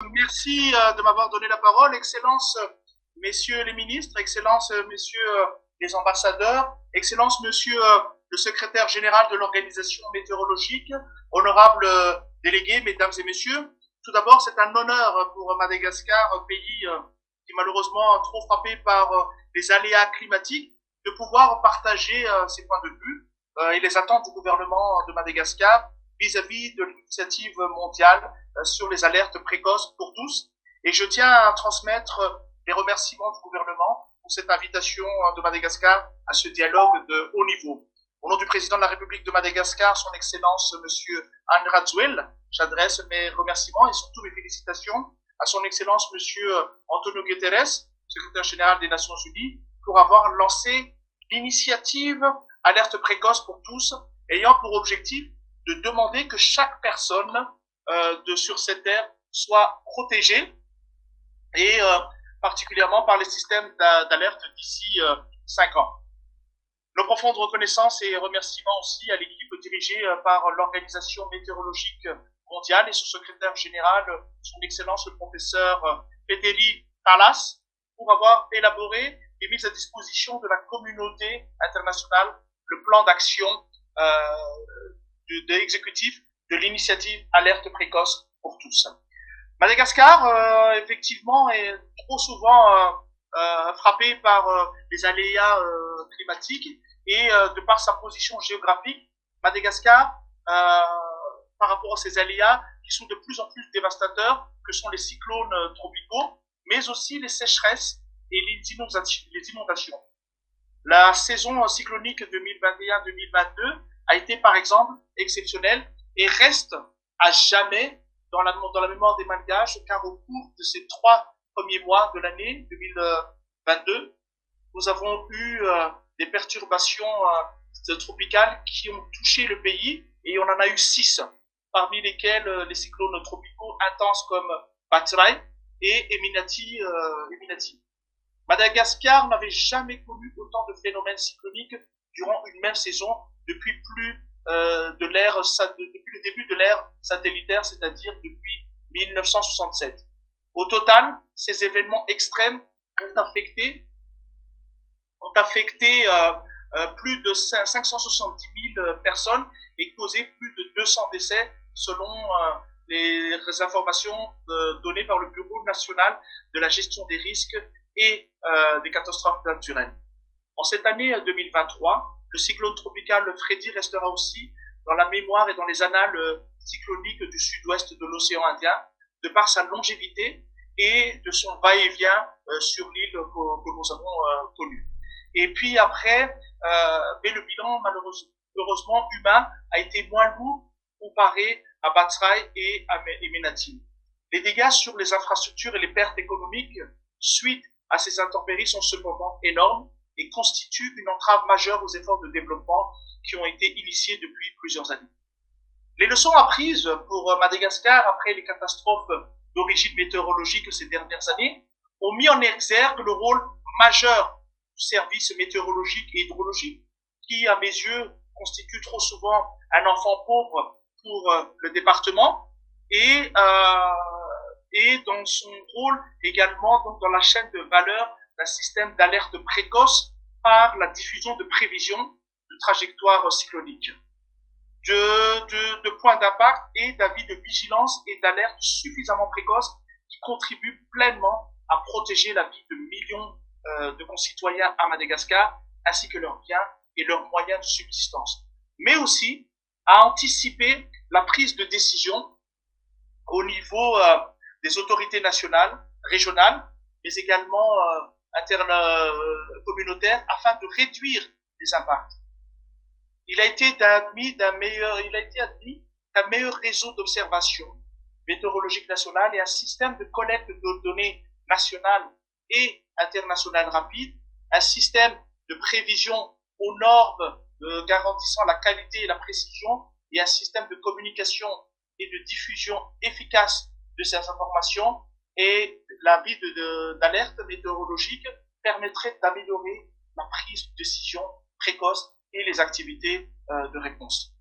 Merci de m'avoir donné la parole. Excellence, messieurs les ministres, Excellence, messieurs les ambassadeurs, Excellence, monsieur le secrétaire général de l'organisation météorologique, honorables délégués, mesdames et messieurs. Tout d'abord, c'est un honneur pour Madagascar, un pays qui est malheureusement trop frappé par les aléas climatiques, de pouvoir partager ses points de vue et les attentes du gouvernement de Madagascar vis-à-vis de l'initiative mondiale sur les alertes précoces pour tous. Et je tiens à transmettre les remerciements du gouvernement pour cette invitation de Madagascar à ce dialogue de haut niveau. Au nom du président de la République de Madagascar, son Excellence Monsieur Anne Radzouel, j'adresse mes remerciements et surtout mes félicitations à son Excellence Monsieur Antonio Guterres, secrétaire général des Nations Unies, pour avoir lancé l'initiative Alerte précoce pour tous, ayant pour objectif de demander que chaque personne sur cette terre soit protégée et particulièrement par les systèmes d'alerte d'ici 5 ans. Nos profondes reconnaissances et remerciements aussi à l'équipe dirigée par l'Organisation météorologique mondiale et son secrétaire général, son Excellence le professeur Petteri Talas, pour avoir élaboré et mis à disposition de la communauté internationale le plan d'action de l'exécutif de l'initiative Alerte précoce pour tous. Madagascar, effectivement, est trop souvent frappé par les aléas climatiques et de par sa position géographique, Madagascar, par rapport à ces aléas qui sont de plus en plus dévastateurs, que sont les cyclones tropicaux, mais aussi les sécheresses et les inondations. La saison cyclonique 2021-2022 a été, par exemple, exceptionnelle et reste à jamais dans la mémoire des Malgaches, car au cours de ces 3 premiers mois de l'année 2022, nous avons eu des perturbations tropicales qui ont touché le pays, et on en a eu 6, parmi lesquels les cyclones tropicaux intenses comme Batray et Eminati. Madagascar n'avait jamais connu autant de phénomènes cycloniques durant une même saison depuis depuis le début de l'ère satellitaire, c'est-à-dire depuis 1967. Au total, ces événements extrêmes ont affecté plus de 570 000 personnes et causé plus de 200 décès selon les informations données par le Bureau national de la gestion des risques et des catastrophes naturelles. En cette année 2023, le cyclone tropical Freddy restera aussi dans la mémoire et dans les annales cycloniques du sud-ouest de l'océan Indien, de par sa longévité et de son va-et-vient sur l'île que nous avons connue. Et puis après, mais le bilan heureusement humain a été moins lourd comparé à Batray et à Menati. Les dégâts sur les infrastructures et les pertes économiques suite à ces intempéries sont cependant énormes et constituent une entrave majeure aux efforts de développement qui ont été initiés depuis plusieurs années. Les leçons apprises pour Madagascar après les catastrophes d'origine météorologique ces dernières années ont mis en exergue le rôle majeur du service météorologique et hydrologique qui, à mes yeux, constitue trop souvent un enfant pauvre pour le département et dans son rôle également donc, dans la chaîne de valeur d'un système d'alerte précoce par la diffusion de prévisions de trajectoires cycloniques, de points d'impact et d'avis de vigilance et d'alerte suffisamment précoces qui contribuent pleinement à protéger la vie de millions de concitoyens à Madagascar, ainsi que leurs biens et leurs moyens de subsistance, mais aussi à anticiper la prise de décision au niveau des autorités nationales, régionales, mais également intercommunautaires, afin de réduire les impacts. Il a été admis qu'un meilleur réseau d'observation météorologique nationale et un système de collecte de données nationales et internationales rapides, un système de prévision aux normes garantissant la qualité et la précision, et un système de communication et de diffusion efficace de ces informations et l'avis d'alerte météorologique permettrait d'améliorer la prise de décision précoce et les activités de réponse.